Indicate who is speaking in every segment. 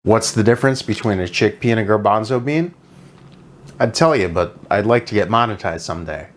Speaker 1: What's the difference between a chickpea and a garbanzo bean? I'd tell you, but I'd like to get monetized someday.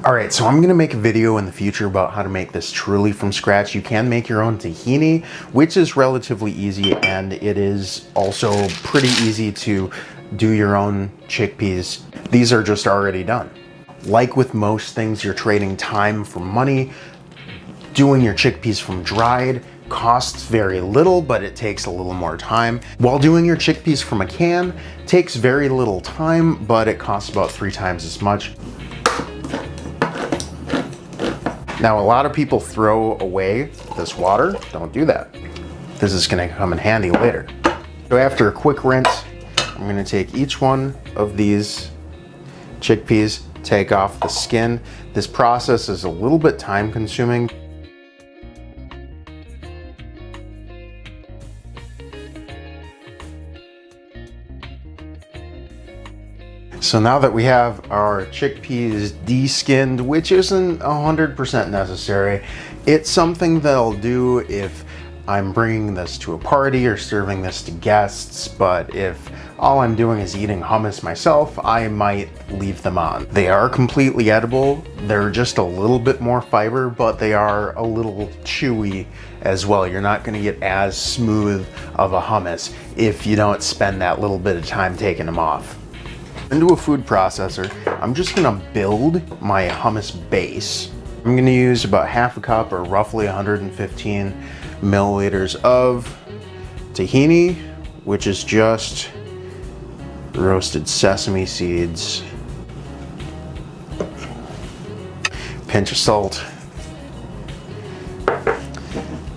Speaker 1: Alright, so I'm going to make a video in the future about how to make this truly from scratch. You can make your own tahini, which is relatively easy, and it is also pretty easy to do your own chickpeas. These are just already done. Like with most things, you're trading time for money. Doing your chickpeas from dried costs very little, but it takes a little more time. While doing your chickpeas from a can takes very little time, but it costs about 3 times as much. Now, a lot of people throw away this water. Don't do that. This is gonna come in handy later. So after a quick rinse, I'm gonna take each one of these chickpeas, take off the skin. This process is a little bit time consuming. So now that we have our chickpeas de-skinned, which isn't 100% necessary, it's something that I'll do if I'm bringing this to a party or serving this to guests, but if all I'm doing is eating hummus myself, I might leave them on. They are completely edible. They're just a little bit more fiber, but they are a little chewy as well. You're not gonna get as smooth of a hummus if you don't spend that little bit of time taking them off. Into a food processor, I'm just gonna build my hummus base. I'm gonna use about half a cup, or roughly 115 milliliters of tahini, which is just roasted sesame seeds, pinch of salt,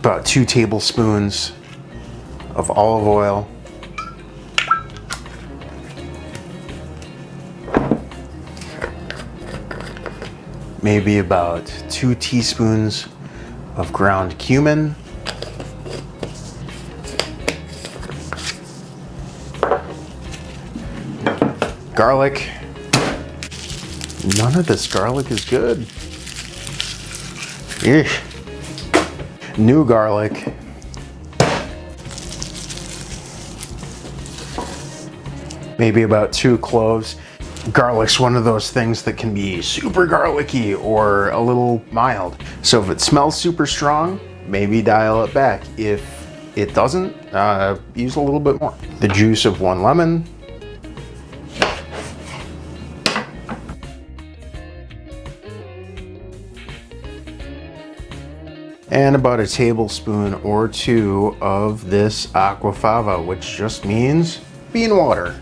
Speaker 1: about 2 tablespoons of olive oil, maybe about 2 teaspoons of ground cumin, garlic. None of this garlic is good. Eesh. New garlic. Maybe about 2 cloves. Garlic's one of those things that can be super garlicky or a little mild. So if it smells super strong, maybe dial it back. If it doesn't, use a little bit more. The juice of 1 lemon. And about a tablespoon or 2 of this aquafaba, which just means bean water.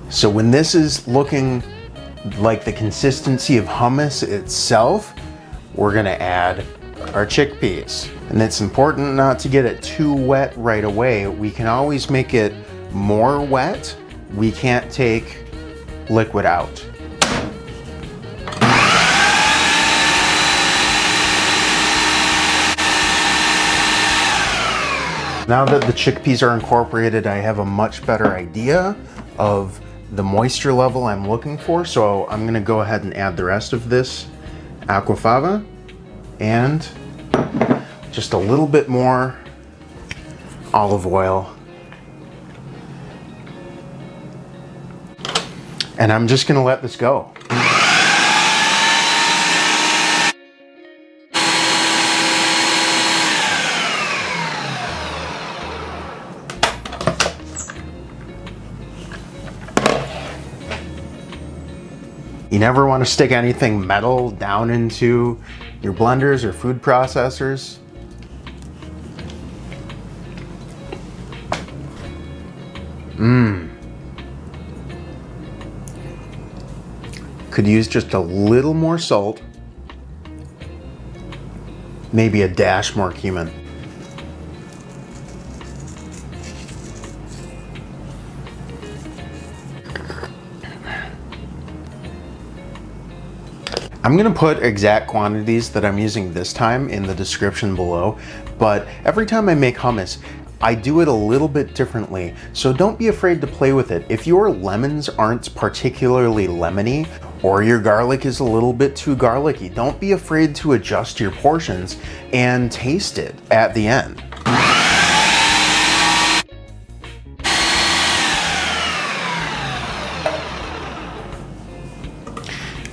Speaker 1: So when this is looking like the consistency of hummus itself, we're gonna add our chickpeas. And it's important not to get it too wet right away. We can always make it more wet. We can't take liquid out. Now that the chickpeas are incorporated, I have a much better idea of the moisture level I'm looking for, so I'm gonna go ahead and add the rest of this aquafaba and just a little bit more olive oil. And I'm just gonna let this go. You never want to stick anything metal down into your blenders or food processors. Could use just a little more salt. Maybe a dash more cumin. I'm gonna put exact quantities that I'm using this time in the description below, but every time I make hummus, I do it a little bit differently, so don't be afraid to play with it. If your lemons aren't particularly lemony, or your garlic is a little bit too garlicky, don't be afraid to adjust your portions and taste it at the end.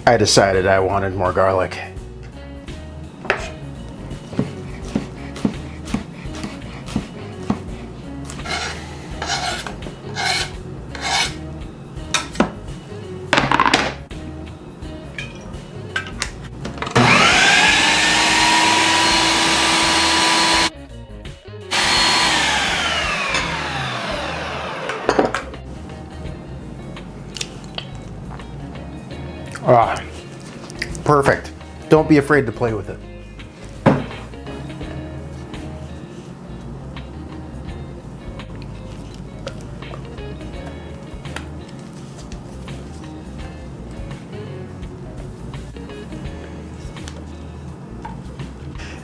Speaker 1: I decided I wanted more garlic. Ah, perfect. Don't be afraid to play with it.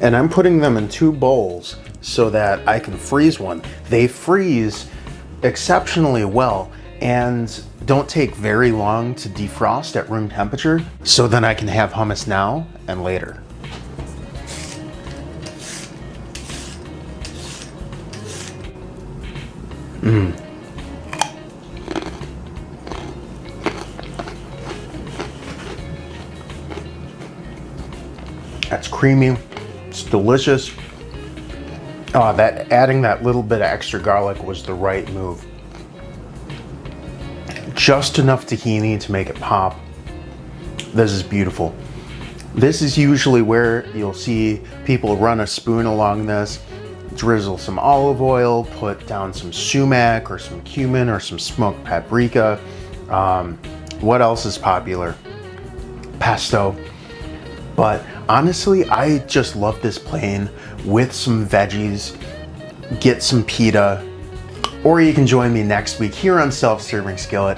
Speaker 1: And I'm putting them in 2 bowls so that I can freeze one. They freeze exceptionally well and don't take very long to defrost at room temperature, so then I can have hummus now and later. That's creamy, it's delicious. Adding that little bit of extra garlic was the right move. Just enough tahini to make it pop. This is beautiful. This is usually where you'll see people run a spoon along this, drizzle some olive oil, put down some sumac or some cumin or some smoked paprika. What else is popular? Pesto. But honestly, I just love this plain with some veggies. Get some pita. Or you can join me next week here on Self-Serving Skillet.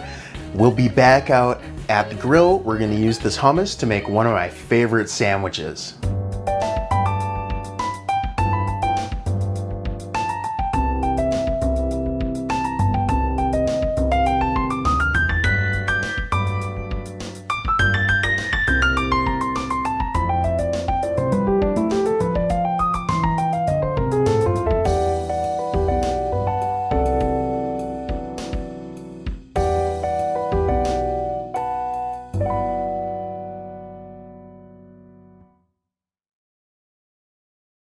Speaker 1: We'll be back out at the grill. We're gonna use this hummus to make one of my favorite sandwiches.